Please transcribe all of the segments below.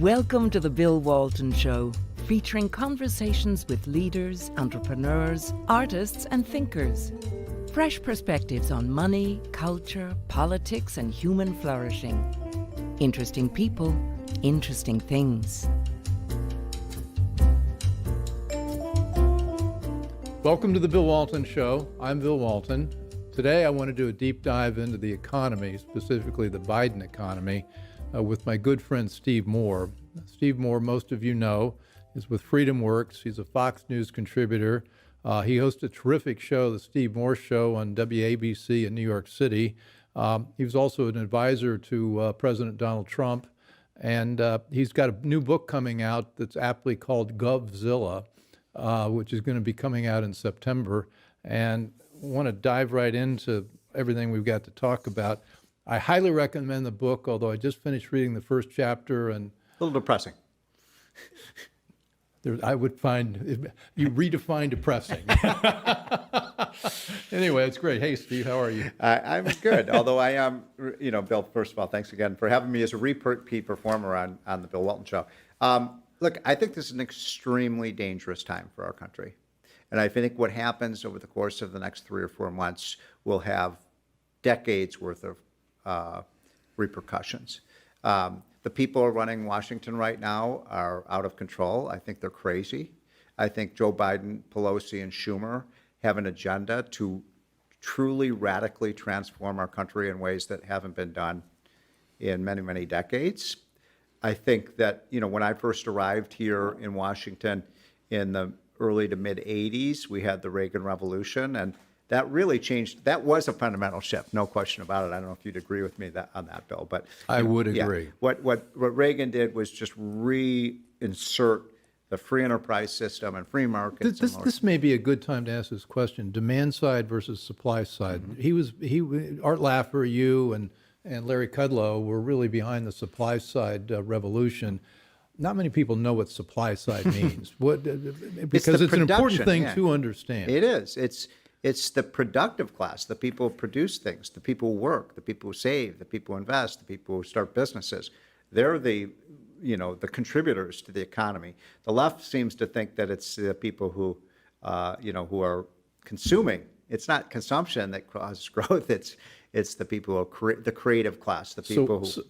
Welcome to the Bill Walton Show, featuring conversations with leaders, entrepreneurs, artists, and thinkers. Fresh perspectives on money, culture, politics, and human flourishing. Interesting people, interesting things. Welcome to the Bill Walton Show. I'm Bill Walton. Today I want to do a deep dive into the economy, specifically the Biden economy, with my good friend Steve Moore. Steve Moore, most of you know, is with Freedom Works. He's a Fox News contributor. He hosts a terrific show, the Steve Moore Show, on WABC in New York City. He was also an advisor to President Donald Trump, and he's got a new book coming out that's aptly called Govzilla, which is going to be coming out in September. And I want to dive right into everything we've got to talk about. I highly recommend the book, although I just finished reading the first chapter and a little depressing. I would find you redefine depressing. Anyway, it's great. Hey, Steve, how are you? I'm good. Although I am, Bill, first of all, thanks again for having me as a repeat performer on the Bill Walton Show. Look, I think this is an extremely dangerous time for our country. And I think what happens over the course of the next 3 or 4 months will have decades worth of repercussions. The people running Washington right now are out of control. I think they're crazy. I think Joe Biden, Pelosi, and Schumer have an agenda to truly radically transform our country in ways that haven't been done in many, many decades. I think that, when I first arrived here in Washington in the early to mid 80s, we had the Reagan Revolution, and that really changed. That was a fundamental shift, no question about it. I don't know if you'd agree with me on that, Bill, but I would agree. Yeah. What Reagan did was just reinsert the free enterprise system and free markets. This may be a good time to ask this question: demand side versus supply side. Mm-hmm. Art Laffer, you, and Larry Kudlow were really behind the supply side revolution. Not many people know what supply side means. Because it's an important thing to understand. It is. It's the productive class, the people who produce things, the people who work, the people who save, the people who invest, the people who start businesses. They're the contributors to the economy. The left seems to think that it's the people who are consuming. It's not consumption that causes growth. It's the people who the creative class, the people who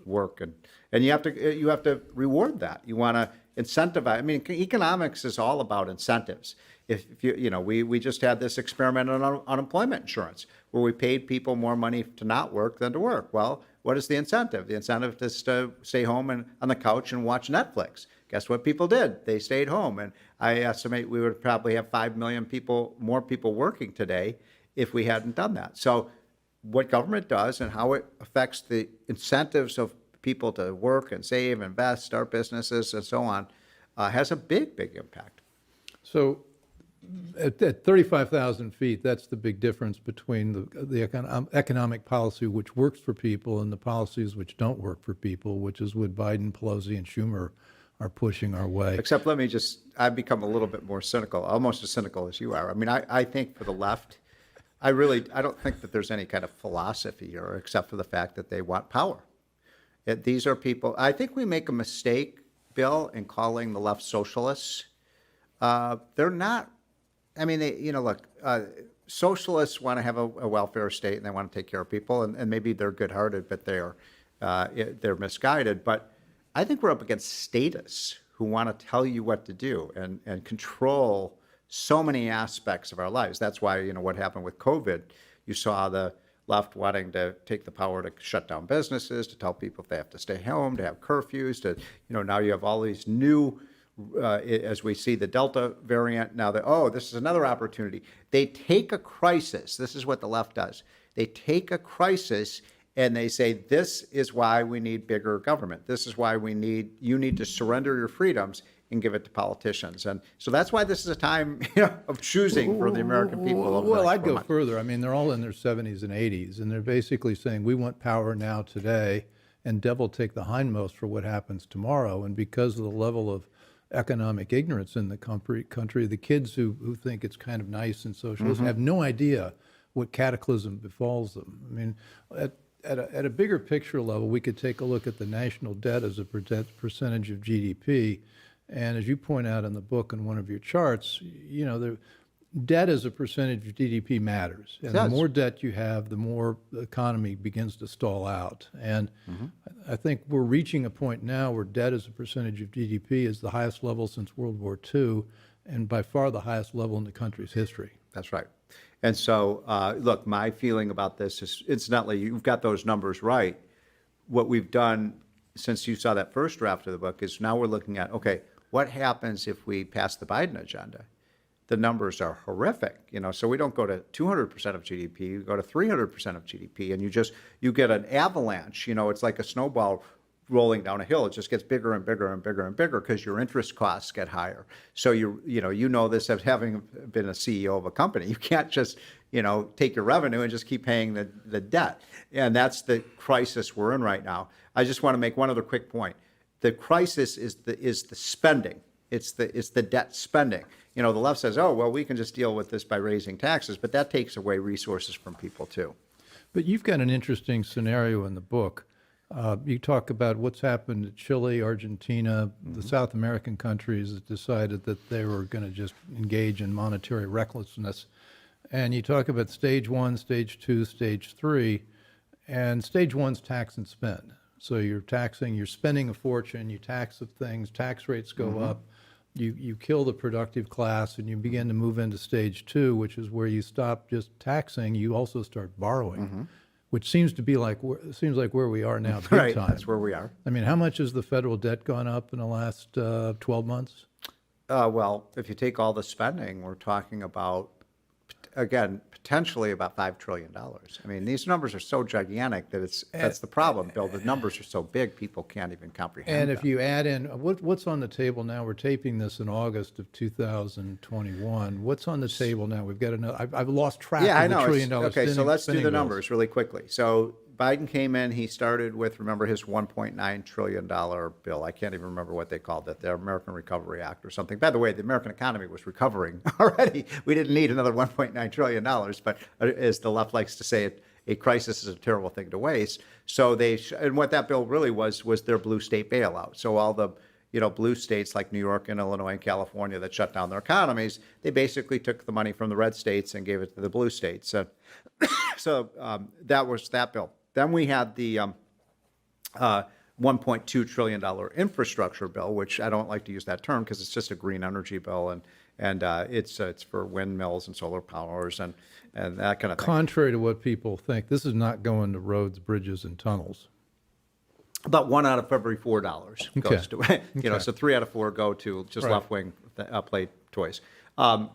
work, and you have to reward that. You want to incentivize. I mean, economics is all about incentives. If we just had this experiment on unemployment insurance where we paid people more money to not work than to work. Well, what is the incentive? The incentive is to stay home and on the couch and watch Netflix. Guess what people did? They stayed home. And I estimate we would probably have 5 million more people working today if we hadn't done that. So what government does and how it affects the incentives of people to work and save, invest, start businesses, and so on, has a big, big impact. So at 35,000 feet, that's the big difference between the economic policy which works for people and the policies which don't work for people, which is what Biden, Pelosi, and Schumer are pushing our way. Except I've become a little bit more cynical, almost as cynical as you are. I mean, I think for the left, I don't think that there's any kind of philosophy here except for the fact that they want power. These are people, I think we make a mistake, Bill, in calling the left socialists. They're not. I mean, socialists want to have a welfare state and they want to take care of people, and maybe they're good-hearted, but they're misguided. But I think we're up against statists who want to tell you what to do and control so many aspects of our lives. That's why, what happened with COVID, you saw the left wanting to take the power to shut down businesses, to tell people if they have to stay home, to have curfews, now you have all these new, as we see the Delta variant now, this is another opportunity. They take a crisis. This is what the left does. They take a crisis and they say, this is why we need bigger government. This is why you need to surrender your freedoms and give it to politicians. And so that's why this is a time of choosing for the American people. Well, I'd go further. I mean, they're all in their 70s and 80s, and they're basically saying, we want power now, today, and devil take the hindmost for what happens tomorrow. And because of the level of economic ignorance in the country, the kids who think it's kind of nice and socialist have no idea what cataclysm befalls them. I mean, at a bigger picture level, we could take a look at the national debt as a percentage of GDP. And as you point out in the book in one of your charts, the debt as a percentage of GDP matters. And the more debt you have, the more the economy begins to stall out. And I think we're reaching a point now where debt as a percentage of GDP is the highest level since World War II, and by far the highest level in the country's history. That's right. And so, look, my feeling about this is, incidentally, you've got those numbers right. What we've done since you saw that first draft of the book is now we're looking at, okay, what happens if we pass the Biden agenda? The numbers are horrific, so we don't go to 200% of GDP, you go to 300% of GDP, and you get an avalanche. It's like a snowball rolling down a hill. It just gets bigger and bigger and bigger and bigger because your interest costs get higher. So you know this as having been a CEO of a company. You can't just take your revenue and just keep paying the debt. And that's the crisis we're in right now. I just want to make one other quick point. The crisis is the spending. It's the debt spending. The left says, oh, well, we can just deal with this by raising taxes, but that takes away resources from people too. But you've got an interesting scenario in the book. You talk about what's happened to Chile, Argentina, the South American countries that decided that they were going to just engage in monetary recklessness. And you talk about stage 1, stage 2, stage 3. And stage 1's tax and spend. So you're spending a fortune, you tax the things, tax rates go up. You kill the productive class, and you begin to move into stage 2, which is where you stop just taxing, you also start borrowing, which seems like where we are now, big Right, time. that's where we are. I mean, how much has the federal debt gone up in the last 12 months? Well, if you take all the spending, we're talking about, again, potentially about $5 trillion. I mean, these numbers are so gigantic that that's the problem, Bill. The numbers are so big, people can't even comprehend And them. if you add in, what's on the table now? We're taping this in August of 2021. What's on the table now? We've got another, I've lost track Yeah, I of the know. $1 trillion Okay, so let's do the bills. numbers really quickly. So Biden came in, he started with, remember, his $1.9 trillion bill. I can't even remember what they called it, the American Recovery Act or something. By the way, the American economy was recovering already. We didn't need another $1.9 trillion, but as the left likes to say, a crisis is a terrible thing to waste. So and what that bill really was their blue state bailout. So all the blue states like New York and Illinois and California that shut down their economies, they basically took the money from the red states and gave it to the blue states. So that was that bill. Then we had the $1.2 trillion infrastructure bill, which I don't like to use that term because it's just a green energy bill, and it's for windmills and solar powers and that kind of thing. Contrary to what people think, this is not going to roads, bridges, and tunnels. About 1 out of every $4 goes to it. So 3 out of 4 go to just left-wing play toys. So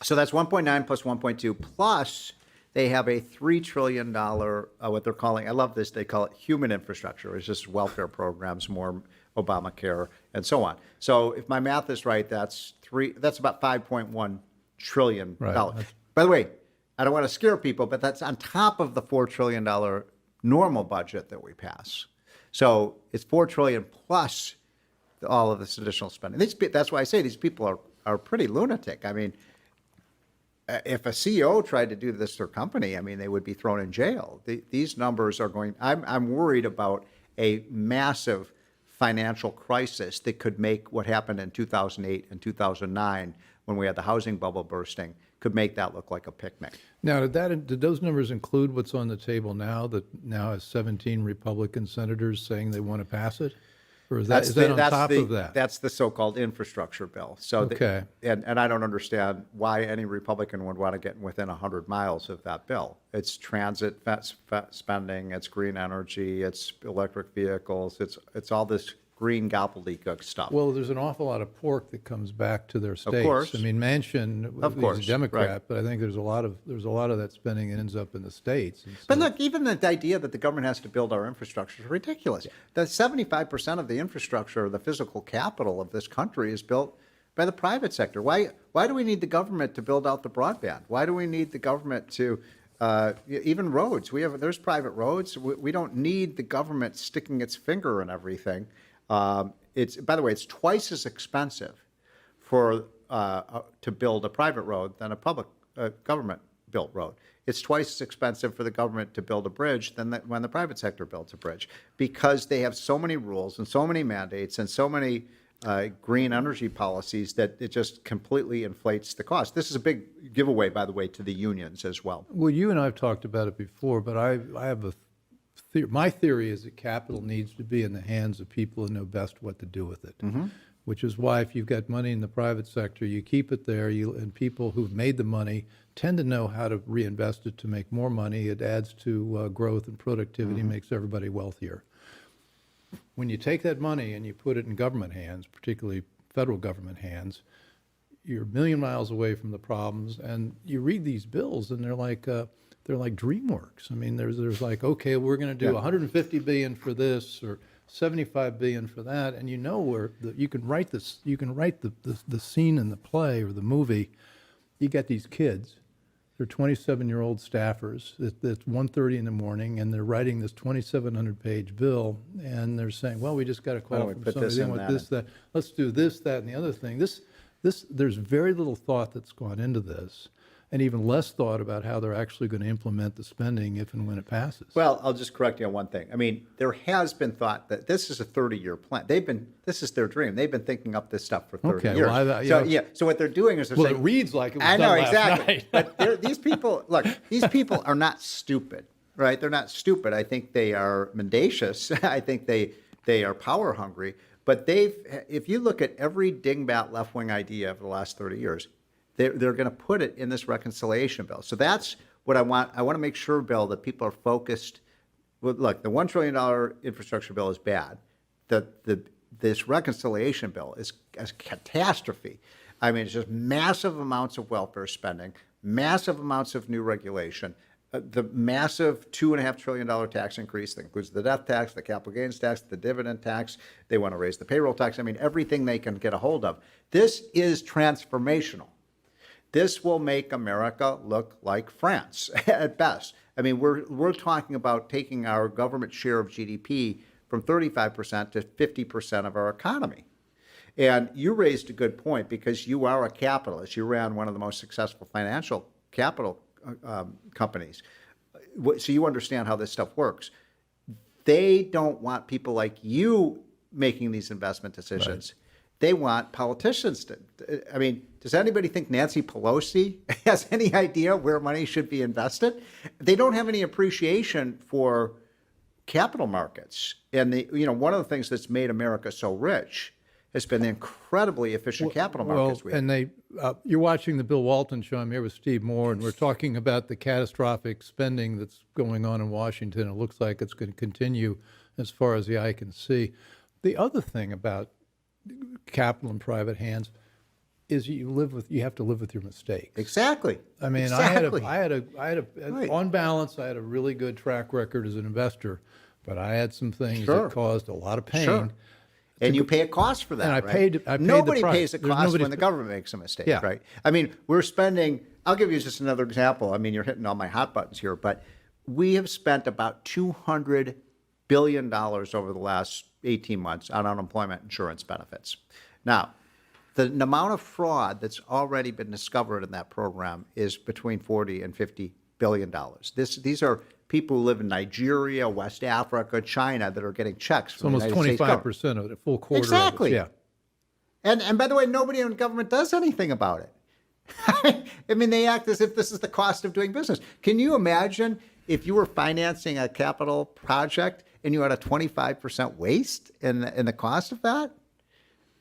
that's 1.9 plus 1.2 plus. They have a $3 trillion, what they're calling, I love this, they call it human infrastructure. It's just welfare programs, more Obamacare, and so on. So if my math is right, that's about $5.1 trillion. Right. By the way, I don't want to scare people, but that's on top of the $4 trillion normal budget that we pass. So it's $4 trillion plus all of this additional spending. That's why I say these people are pretty lunatic. I mean, if a CEO tried to do this to their company, I mean, they would be thrown in jail. These numbers are going. I'm worried about a massive financial crisis that could make what happened in 2008 and 2009, when we had the housing bubble bursting, could make that look like a picnic. Now, did those numbers include what's on the table now? That now has 17 Republican senators saying they want to pass it. Or is that on top of that? That's the so-called infrastructure bill. So okay. And I don't understand why any Republican would want to get within 100 miles of that bill. It's transit spending, it's green energy, it's electric vehicles, it's all this green gobbledygook stuff. Well, there's an awful lot of pork that comes back to their states. Of course. I mean, Manchin, Of course, he's a Democrat, right. but I think there's a lot of that spending that ends up in the states. And so, But look, even the idea that the government has to build our infrastructure is ridiculous. The 75% of the infrastructure, the physical capital of this country, is built by the private sector. Why do we need the government to build out the broadband? Why do we need the government to even roads? There's private roads. We don't need the government sticking its finger in everything. By the way, it's twice as expensive to build a private road than a public government built road. It's twice as expensive for the government to build a bridge than when the private sector builds a bridge, because they have so many rules and so many mandates and so many green energy policies that it just completely inflates the cost. This is a big giveaway, by the way, to the unions as well. Well, you and I have talked about it before, but I have my theory is that capital needs to be in the hands of people who know best what to do with it. Which is why if you've got money in the private sector, you keep it there, and people who've made the money tend to know how to reinvest it to make more money. It adds to growth and productivity, makes everybody wealthier. When you take that money and you put it in government hands, particularly federal government hands, you're a million miles away from the problems. And you read these bills, and they're like DreamWorks. I mean, there's like, okay, we're going to do 150 billion for this, or 75 billion for that, and you know where you can write this. You can write the scene in the play or the movie. You got these kids. They're 27-year-old staffers. It's 1:30 in the morning, and they're writing this 2,700-page bill, and they're saying, "Well, we just got a call from somebody with this, that. Let's do this, that, and the other thing." There's very little thought that's gone into this, and even less thought about how they're actually going to implement the spending if and when it passes. Well, I'll just correct you on one thing. I mean, there has been thought that this is a 30-year plan. This is their dream. They've been thinking up this stuff for 30 years. Well, so what they're doing is they're saying, it reads like it was I done know, last exactly. night. But these people are not stupid, right? They're not stupid. I think they are mendacious. I think they are power hungry. But if you look at every dingbat left-wing idea of the last 30 years, they're going to put it in this reconciliation bill. So that's what I want. I want to make sure, Bill, that people are focused. Well, look, the $1 trillion infrastructure bill is bad. This reconciliation bill is a catastrophe. I mean, it's just massive amounts of welfare spending, massive amounts of new regulation, the massive $2.5 trillion tax increase that includes the death tax, the capital gains tax, the dividend tax. They want to raise the payroll tax. I mean, everything they can get a hold of. This is transformational. This will make America look like France at best. I mean, we're talking about taking our government share of GDP from 35% to 50% of our economy. And you raised a good point, because you are a capitalist. You ran one of the most successful financial capital companies. So you understand how this stuff works. They don't want people like you making these investment decisions. Right. They want politicians to. I mean, does anybody think Nancy Pelosi has any idea where money should be invested? They don't have any appreciation for capital markets. And one of the things that's made America so rich has been the incredibly efficient capital markets we have. And you're watching the Bill Walton show. I'm here with Steve Moore, and we're talking about the catastrophic spending that's going on in Washington. It looks like it's going to continue as far as the eye can see. The other thing about capital in private hands is you have to live with your mistakes. Exactly. I mean, exactly. Right. On balance, I had a really good track record as an investor, but I had some things Sure. that caused a lot of pain. Sure. And you pay a cost for that, and I right? paid Nobody the price. pays a cost when the government makes a mistake, Yeah. right? I mean, we're spending, I'll give you just another example. I mean, you're hitting all my hot buttons here, but we have spent about $200 billion over the last 18 months on unemployment insurance benefits. Now, the amount of fraud that's already been discovered in that program is between 40 and 50 billion dollars. These are people who live in Nigeria, West Africa, China that are getting checks from the Almost United States government. 25% of it, a full quarter Exactly. of it. Yeah. And by the way, nobody in government does anything about it. I mean, they act as if this is the cost of doing business. Can you imagine if you were financing a capital project and you had a 25% waste in the cost of that?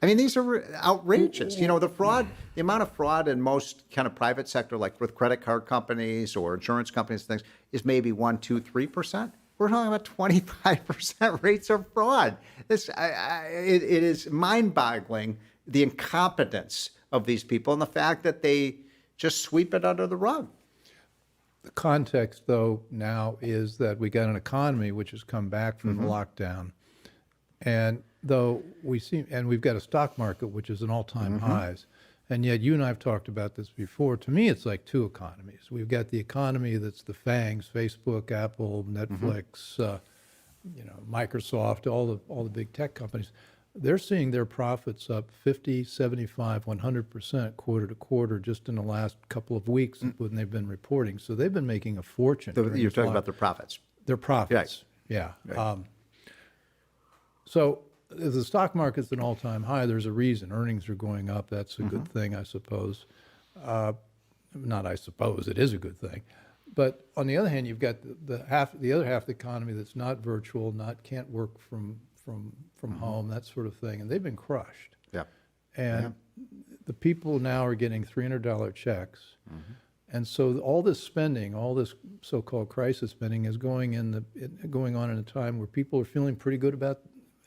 I mean, these are outrageous. The amount of fraud in most kind of private sector, like with credit card companies or insurance companies and things, is maybe 1%, 2%, 3%. We're talking about 25% rates of fraud. It is mind-boggling, the incompetence of these people and the fact that they just sweep it under the rug. The context, though, now is that we got an economy which has come back from the lockdown. And though we've got a stock market which is an all-time highs, and yet you and I have talked about this before. To me, it's like two economies. We've got the economy that's the FANGs: Facebook, Apple, Netflix, Microsoft, all the big tech companies. they're seeing their profits up 50, 75, 100% quarter to quarter just in the last couple of weeks when they've been reporting. So they've been making a fortune. You're talking about their profits. Their profits, yeah. Right. So if the stock market's an all-time high, there's a reason. Earnings are going up. That's a good thing, I suppose. Not I suppose, it is a good thing. But on the other hand, you've got the other half of the economy that's not virtual, can't work from home, that sort of thing, and they've been crushed. Yeah. And the people now are getting $300 checks. And so all this spending, all this so-called crisis spending is going on in a time where people are feeling pretty good about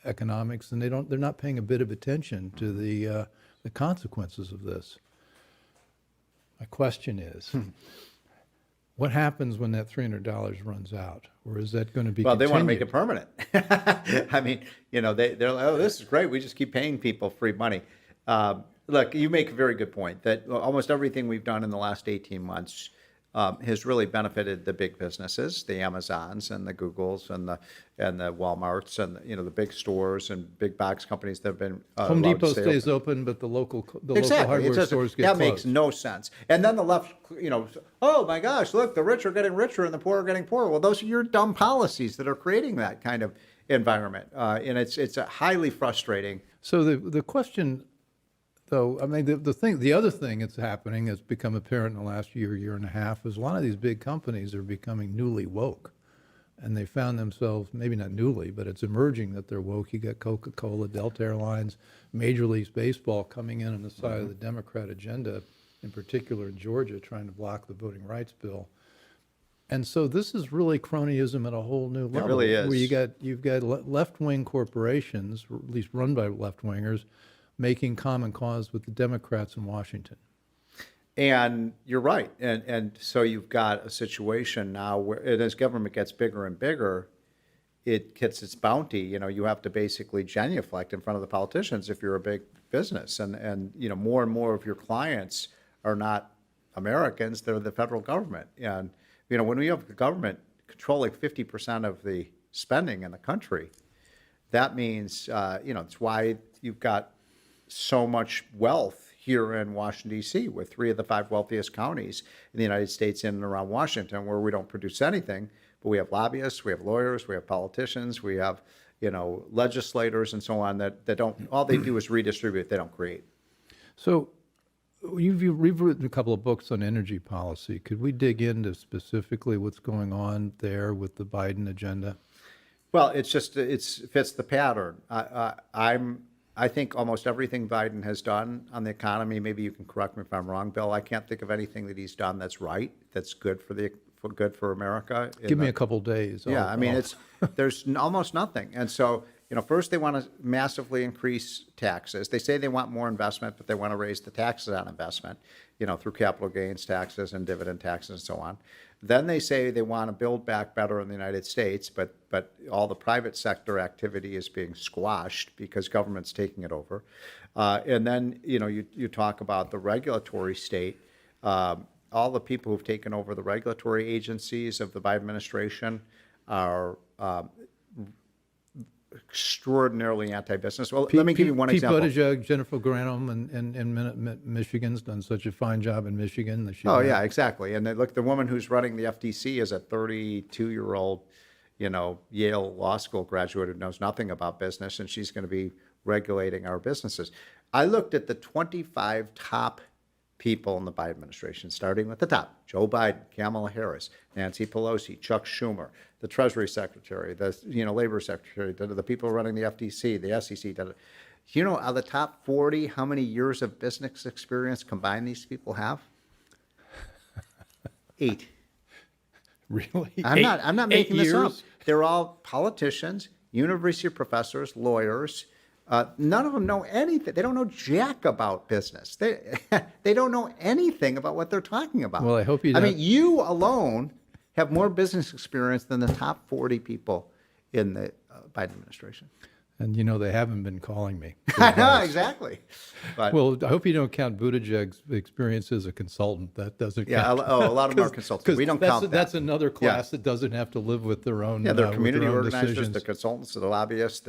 economics, and they're not paying a bit of attention to the consequences of this. My question is, what happens when that $300 runs out? Or is that going to be Well, continued? they want to make it permanent. I mean, they're like, oh, this is great. We just keep paying people free money. Look, you make a very good point that almost everything we've done in the last 18 months has really benefited the big businesses, the Amazons and the Googles and the Walmarts and the big stores and big box companies that have been Home allowed to Depot stay stays open. open, but the local Exactly. hardware stores get that closed. makes no sense. And then the left, oh my gosh, look, the rich are getting richer and the poor are getting poorer. Well, those are your dumb policies that are creating that kind of environment, and it's highly frustrating. So the question, though, I mean, the other thing that's happening that's become apparent in the last year and a half is a lot of these big companies are becoming newly woke. And they found themselves, maybe not newly, but it's emerging that they're woke. You got Coca-Cola, Delta Airlines, Major League Baseball coming in on the side of the Democrat agenda, in particular in Georgia, trying to block the voting rights bill. And so this is really cronyism at a whole new level. It really is. Where you've got left-wing corporations, or at least run by left-wingers, making common cause with the Democrats in Washington. And you're right. And so you've got a situation now where, and as government gets bigger and bigger, it gets its bounty. You have to basically genuflect in front of the politicians if you're a big business. And more and more of your clients are not Americans, they're the federal government. And, when we have the government controlling 50% of the spending in the country, that means, it's why you've got so much wealth here in Washington, D.C., with 3 of the 5 wealthiest counties in the United States in and around Washington, where we don't produce anything, but we have lobbyists, we have lawyers, we have politicians, we have, legislators and so on that don't, all they do is redistribute, they don't create. So you've written a couple of books on energy policy. Could we dig into specifically what's going on there with the Biden agenda? Well, it fits the pattern. I think almost everything Biden has done on the economy, maybe you can correct me if I'm wrong, Bill, I can't think of anything that he's done that's right, that's good for America. Give me a couple days. Yeah, there's almost nothing. And so, first they want to massively increase taxes. They say they want more investment, but they want to raise the taxes on investment, through capital gains taxes and dividend taxes and so on. Then they say they want to build back better in the United States, but all the private sector activity is being squashed because government's taking it over. And then, you talk about the regulatory state. All the people who've taken over the regulatory agencies of the Biden administration are extraordinarily anti-business. Well, let me give you one example. Pete Buttigieg, Jennifer Granholm in Michigan's done such a fine job in Michigan. Yeah, exactly. And look, the woman who's running the FTC is a 32-year-old, Yale Law School graduate who knows nothing about business, and she's going to be regulating our businesses. I looked at the 25 top people in the Biden administration, starting with the top: Joe Biden, Kamala Harris, Nancy Pelosi, Chuck Schumer, the Treasury Secretary, the Labor Secretary, the people running the FTC, the SEC. Out of the top 40, how many years of business experience combined these people have? 8. Really? I'm not making this up. years? They're all politicians, university professors, lawyers. None of them know anything. They don't know jack about business. They don't know anything about what they're talking about. Well, I hope you I don't. mean, you alone have more business experience than the top 40 people in the Biden administration. And they haven't been calling me. I know, exactly. But Well, I hope you don't count Buttigieg's experience as a consultant. That doesn't yeah, count. a lot of them are consultants. We don't count that. That's another class that doesn't have to live with their own. Yeah, they're with community their own organizers, decisions. they're consultants, they're lobbyists,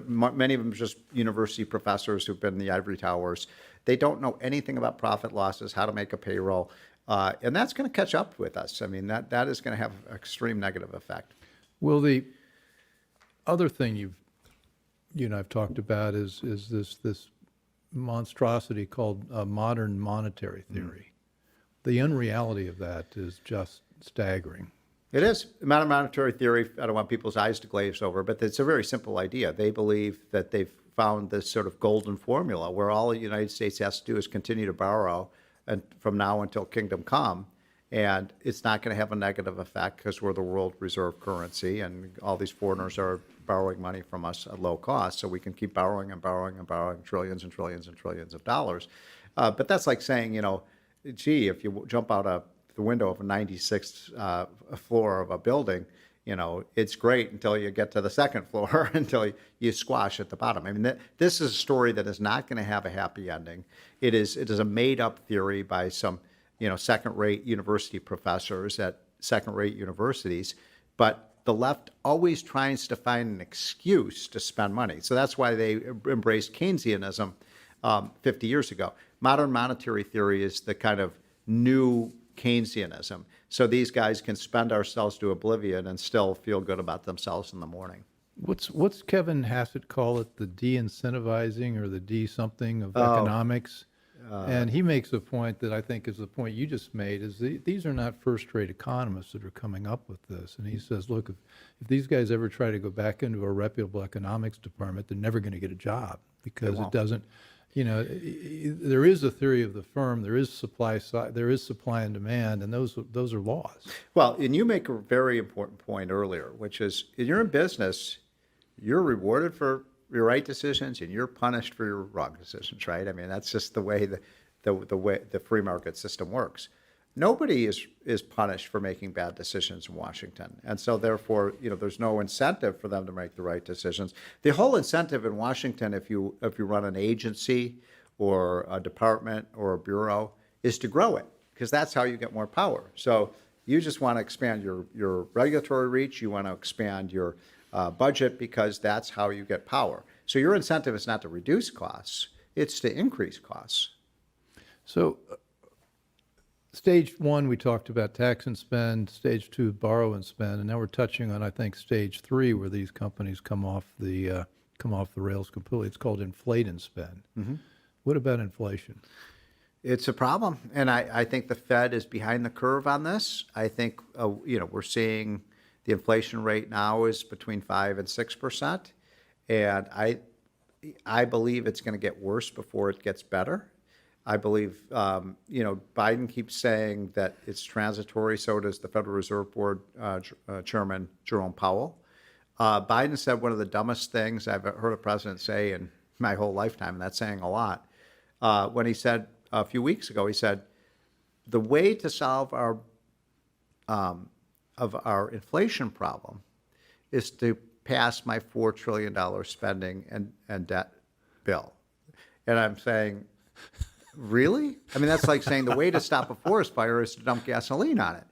many of them are just university professors who've been in the ivory towers. They don't know anything about profit losses, how to make a payroll, and that's going to catch up with us. I mean, that is going to have an extreme negative effect. Well, the other thing you and I've talked about is this monstrosity called modern monetary theory. The unreality of that is just staggering. It is. Modern monetary theory, I don't want people's eyes to glaze over, but it's a very simple idea. They believe that they've found this sort of golden formula where all the United States has to do is continue to borrow and from now until kingdom come, and it's not going to have a negative effect because we're the world reserve currency, and all these foreigners are borrowing money from us at low cost, so we can keep borrowing and borrowing and borrowing trillions and trillions and trillions of dollars. But that's like saying, gee, if you jump out the window of a 96th floor of a building, it's great until you get to the second floor, until you squash at the bottom. I mean, this is a story that is not going to have a happy ending. It is a made-up theory by some, second-rate university professors at second-rate universities, but the left always tries to find an excuse to spend money. So that's why they embraced Keynesianism 50 years ago. Modern monetary theory is the kind of new Keynesianism. So these guys can spend ourselves to oblivion and still feel good about themselves in the morning. What's Kevin Hassett call it? The de-incentivizing or the de-something of economics? And he makes a point that I think is the point you just made, is these are not first-rate economists that are coming up with this. And he says, look, if these guys ever try to go back into a reputable economics department, they're never going to get a job because it doesn't, there is a theory of the firm, there is supply side, there is supply and demand, and those are laws. Well, and you make a very important point earlier, which is, if you're in business, you're rewarded for your right decisions and you're punished for your wrong decisions, right? I mean, that's just the way the way the free market system works. Nobody is punished for making bad decisions in Washington, and so therefore, there's no incentive for them to make the right decisions. The whole incentive in Washington, if you run an agency or a department or a bureau, is to grow it, because that's how you get more power. So you just want to expand your regulatory reach, you want to expand your budget, because that's how you get power. So your incentive is not to reduce costs, it's to increase costs. So stage one, we talked about tax and spend. Stage two, borrow and spend. And now we're touching on, I think, stage three, where these companies come off the rails completely. It's called inflate and spend. Mm-hmm. What about inflation? It's a problem. And I think the Fed is behind the curve on this. I think, we're seeing the inflation rate now is between 5% and 6%. And I believe it's going to get worse before it gets better. I believe, Biden keeps saying that it's transitory. So does the Federal Reserve Board Chairman Jerome Powell. Biden said one of the dumbest things I've heard a president say in my whole lifetime, and that's saying a lot. When he said a few weeks ago, he said, the way to solve our inflation problem is to pass my $4 trillion spending and debt bill. And I'm saying, really? I mean, that's like saying the way to stop a forest fire is to dump gasoline on it.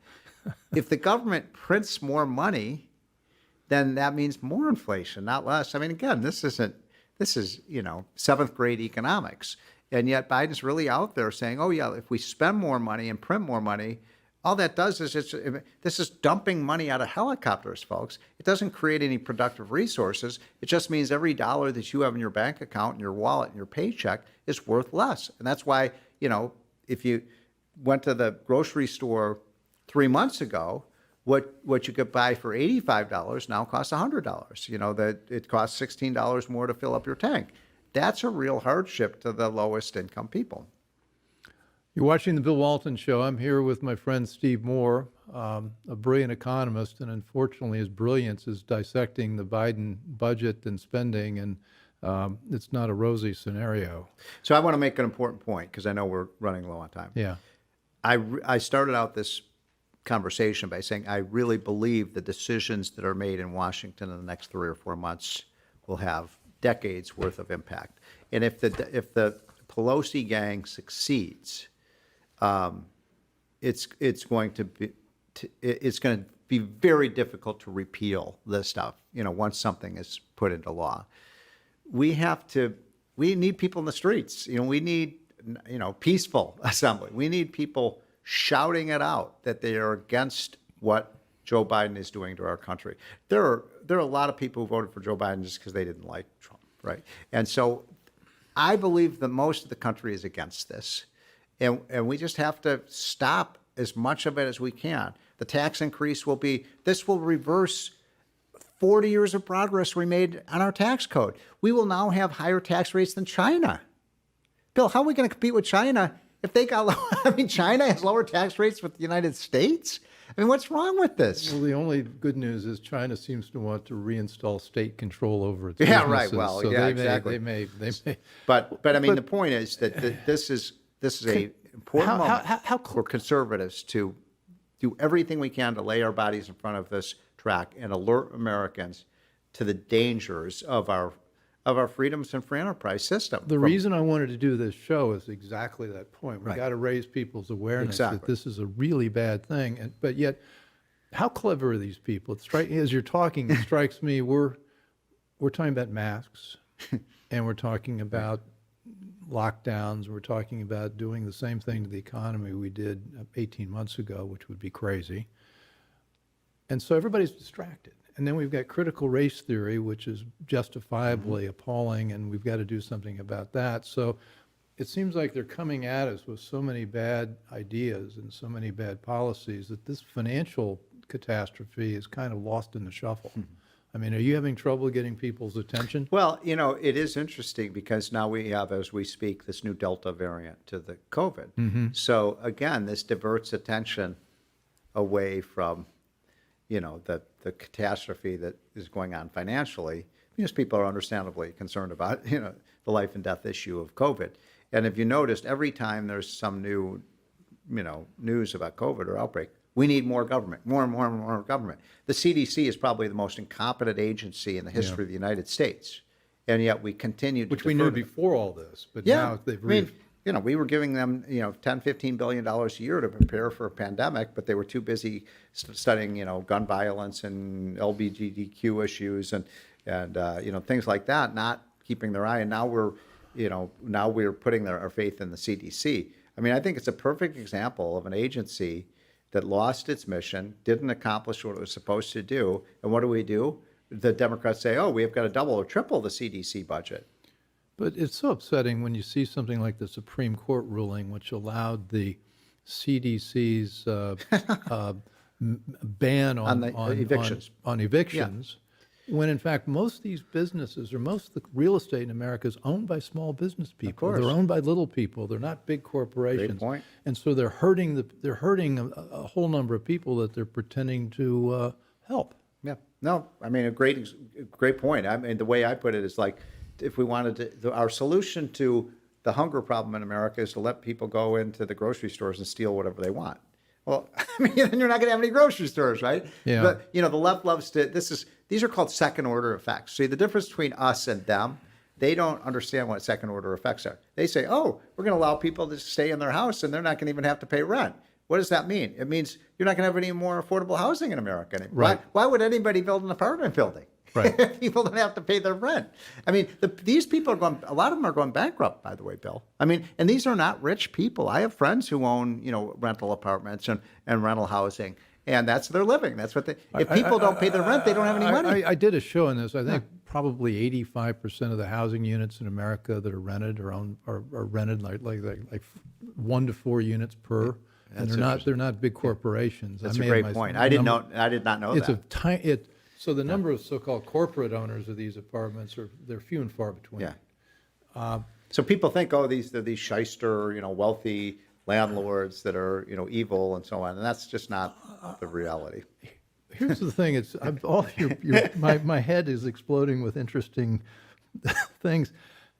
If the government prints more money, then that means more inflation, not less. I mean, again, this is seventh grade economics. And yet Biden's really out there saying, oh yeah, if we spend more money and print more money, all that does is this is dumping money out of helicopters, folks. It doesn't create any productive resources. It just means every dollar that you have in your bank account, in your wallet, in your paycheck is worth less. And that's why, if you went to the grocery store 3 months ago, what you could buy for $85 now costs $100. That it costs $16 more to fill up your tank. That's a real hardship to the lowest income people. You're watching the Bill Walton Show. I'm here with my friend Steve Moore, a brilliant economist, and unfortunately his brilliance is dissecting the Biden budget and spending, and it's not a rosy scenario. So I want to make an important point, because I know we're running low on time. Yeah. I started out this conversation by saying I really believe the decisions that are made in Washington in the next 3 or 4 months will have decades worth of impact. And if the Pelosi gang succeeds, it's going to be very difficult to repeal this stuff. Once something is put into law, we need people in the streets. We need peaceful assembly. We need people shouting it out that they are against what Joe Biden is doing to our country. There are a lot of people who voted for Joe Biden just because they didn't like Trump, right? And so I believe that most of the country is against this. And we just have to stop as much of it as we can. The tax increase will reverse 40 years of progress we made on our tax code. We will now have higher tax rates than China. Bill, how are we going to compete with China if they got China has lower tax rates with the United States? What's wrong with this? Well, the only good news is China seems to want to reinstall state control over its yeah, businesses. right. Well, so yeah, they exactly. May. But the point is that this is a important moment for conservatives to do everything we can to lay our bodies in front of this track and alert Americans to the dangers of our freedoms and free enterprise system. The reason I wanted to do this show is exactly that point. We've Right. got to raise people's awareness that Exactly. this is a really bad thing. But yet, how clever are these people? As you're talking, it strikes me we're talking about masks, and we're talking about lockdowns. We're talking about doing the same thing to the economy we did 18 months ago, which would be crazy. And so everybody's distracted. And then we've got critical race theory, which is justifiably appalling, and we've got to do something about that. So it seems like they're coming at us with so many bad ideas and so many bad policies that this financial catastrophe is kind of lost in the shuffle. Are you having trouble getting people's attention? Well, it is interesting because now we have, as we speak, this new Delta variant to the COVID. Mm-hmm. So again, this diverts attention away from, the catastrophe that is going on financially, because people are understandably concerned about, the life and death issue of COVID. And if you noticed, every time there's some new, news about COVID or outbreak, we need more government, more and more and more government. The CDC is probably the most incompetent agency in the history of the United States. And yet we continue to Which we knew before all this, but yeah, now they've we were giving them, $10, $15 billion a year to prepare for a pandemic, but they were too busy studying, gun violence and LGBTQ issues and things like that, not keeping their eye. And now we're putting our faith in the CDC. I think it's a perfect example of an agency that lost its mission, didn't accomplish what it was supposed to do. And what do? The Democrats say, oh, we have got to double or triple the CDC budget. But it's so upsetting when you see something like the Supreme Court ruling, which allowed the CDC's ban on evictions. On evictions, when in fact most of these businesses or most of the real estate in America is owned by small business people. course. They're owned by little people. They're not big corporations. Great point. And so they're hurting a whole number of people that they're pretending to help. Yeah. No, a great point. The way I put it is like, if we wanted to, our solution to the hunger problem in America is to let people go into the grocery stores and steal whatever they want. Well, then you're not going to have any grocery stores, right? Yeah. But, the left loves to, these are called second order effects. See, the difference between us and them, they don't understand what second order effects are. They say, oh, we're going to allow people to stay in their house and they're not going to even have to pay rent. What does that mean? It means you're not going to have any more affordable housing in America anymore. Right. Why would anybody build an apartment building? Right. People don't have to pay their rent. These people a lot of them are going bankrupt, by the way, Bill. And these are not rich people. I have friends who own, rental apartments and rental housing, and that's their living. That's what if people don't pay their rent, they don't have any money. I did a show on this. I think probably 85% of the housing units in America that are rented are rented like 1 to 4 units per. And they're not big corporations. That's a great point. I did not know that. So the number of so-called corporate owners of these apartments they're few and far between. Yeah. So people think, they're these shyster, wealthy landlords that are, evil and so on, and that's just not the reality. Here's the thing: my head is exploding with interesting things.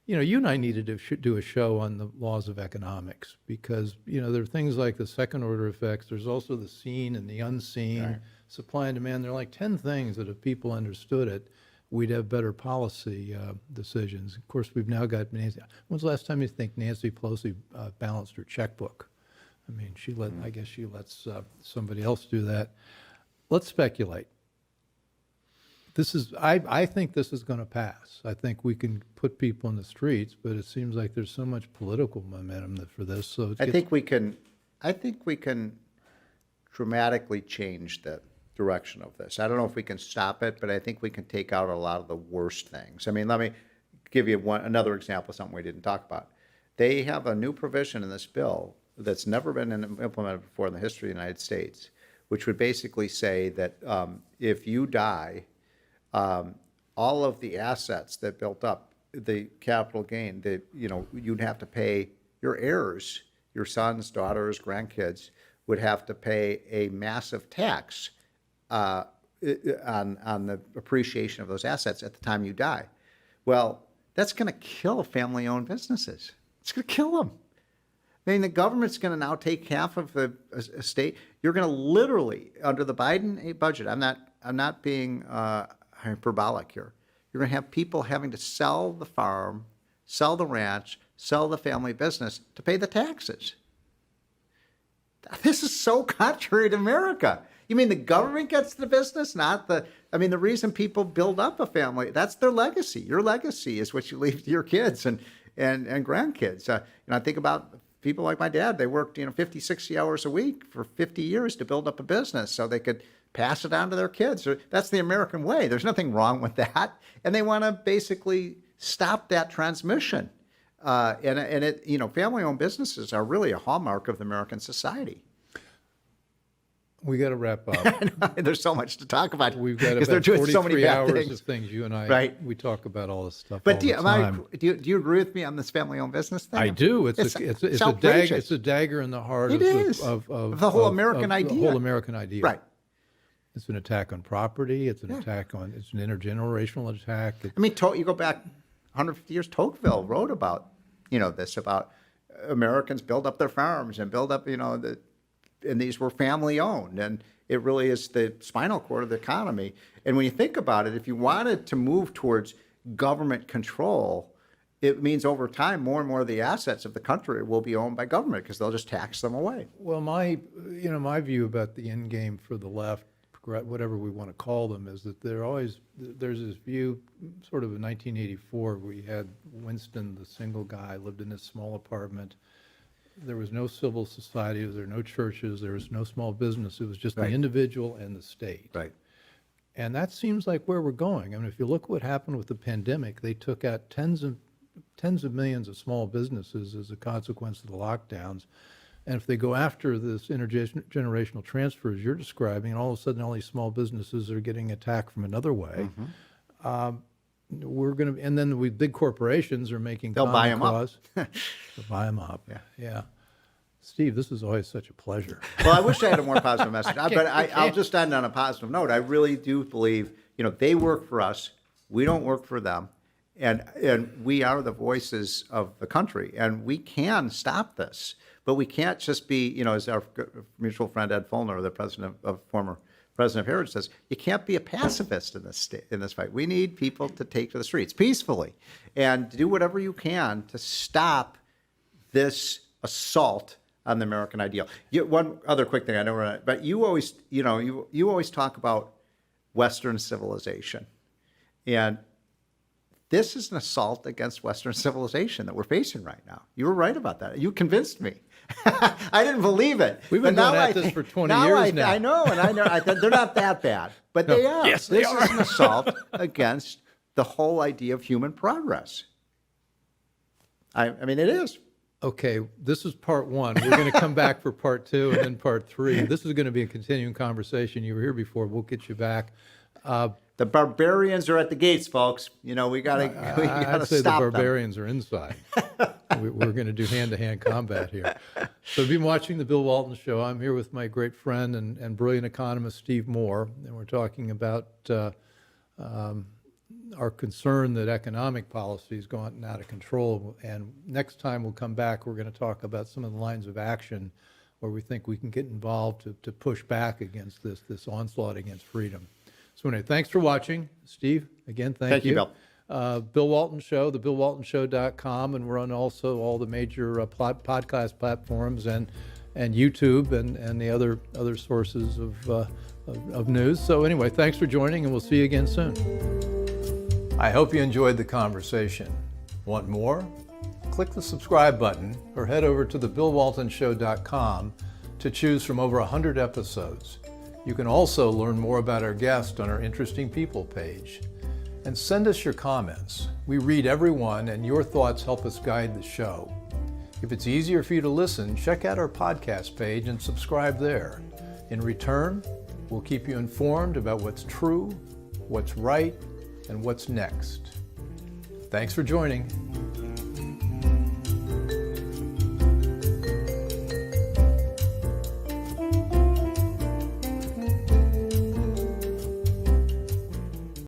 You and I needed to do a show on the laws of economics because there are things like the second order effects. There's also the seen and the unseen. Right. Supply and demand. There are like 10 things that if people understood it, we'd have better policy decisions. Of course, we've now got Nancy. When's the last time you think Nancy Pelosi balanced her checkbook? I mean, I guess she lets somebody else do that. Let's speculate. I think this is going to pass. I think we can put people in the streets, but it seems like there's so much political momentum for this. So I think we can dramatically change the direction of this. I don't know if we can stop it, but I think we can take out a lot of the worst things. I mean, let me give you another example of something we didn't talk about. They have a new provision in this bill that's never been implemented before in the history of the United States, which would basically say that if you die, all of the assets that built up, the capital gain, you'd have to pay your heirs, your sons, daughters, grandkids, would have to pay a massive tax on the appreciation of those assets at the time you die. Well, that's going to kill family-owned businesses. It's going to kill them. I mean, the government's going to now take half of the estate. You're going to literally, under the Biden budget, I'm not being hyperbolic here. You're going to have people having to sell the farm, sell the ranch, sell the family business to pay the taxes. This is so contrary to America. You mean the government gets the business, not the... I mean, the reason people build up a family, that's their legacy. Your legacy is what you leave to your kids and grandkids. I think about people like my dad. They worked 50, 60 hours a week for 50 years to build up a business so they could pass it on to their kids. That's the American way. There's nothing wrong with that. And they want to basically stop that transmission. Family-owned businesses are really a hallmark of the American society. We got to wrap up. There's so much to talk about. We've got about they're doing 43 so many bad hours things. of things. You and I, right. We talk about all this stuff but all the time. Do you agree with me on this family-owned business thing? I do. It's a dagger in the heart of the whole American idea. The whole American idea. Right. It's an attack on property. It's an attack on. It's an intergenerational attack. You go back 150 years. Tocqueville wrote about this, about Americans build up their farms and build up and these were family owned, and it really is the spinal cord of the economy. And when you think about it, if you wanted to move towards government control, it means over time more and more of the assets of the country will be owned by government because they'll just tax them away. Well, my view about the end game for the left, whatever we want to call them, is that there's this view sort of in 1984 where you had Winston, the single guy, lived in this small apartment. There was no civil society, there were no churches, there was no small business. It was just the individual and the state. Right. And that seems like where we're going. I mean, if you look what happened with the pandemic, they took out tens of millions of small businesses as a consequence of the lockdowns. And if they go after this intergenerational transfers you're describing, and all of a sudden all these small businesses are getting attacked from another way, we're going to, and then the big corporations are making they'll buy them up. They'll buy them up. Yeah. Steve, this is always such a pleasure. Well, I wish I had a more positive message, but I'll just end on a positive note. I really do believe, they work for us. We don't work for them. And we are the voices of the country, and we can stop this. But we can't just be, as our mutual friend Ed Follner, the former president of Heritage, says, you can't be a pacifist in this fight. We need people to take to the streets peacefully and do whatever you can to stop this assault on the American ideal. One other quick thing, I know but you always, you always talk about Western civilization, and this is an assault against Western civilization that we're facing right now. You were right about that. You convinced me. I didn't believe it. We've been going at this for 20 years now. I know. They're not that bad, but they are. Yes, they are. This is an assault against the whole idea of human progress. I mean, it is. Okay, this is part one. We're going to come back for part two and then part three. This is going to be a continuing conversation. You were here before. We'll get you back. The barbarians are at the gates, folks. We got to I'd say stop the barbarians are inside. We're going to do hand-to-hand combat here. So you've been watching the Bill Walton Show. I'm here with my great friend and brilliant economist, Steve Moore, and we're talking about our concern that economic policy has gone out of control. And next time we'll come back, we're going to talk about some of the lines of action where we think we can get involved to push back against this onslaught against freedom. So anyway, thanks for watching. Steve, again, thank you. Bill. Bill Walton Show, thebillwaltonshow.com, and we're on also all the major podcast platforms and YouTube and the other sources of news. So anyway, thanks for joining, and we'll see you again soon. I hope you enjoyed the conversation. Want more? Click the subscribe button or head over to thebillwaltonshow.com to choose from over 100 episodes. You can also learn more about our guest on our Interesting People page. And send us your comments. We read every one, and your thoughts help us guide the show. If it's easier for you to listen, check out our podcast page and subscribe there. In return, we'll keep you informed about what's true, what's right, and what's next. Thanks for joining.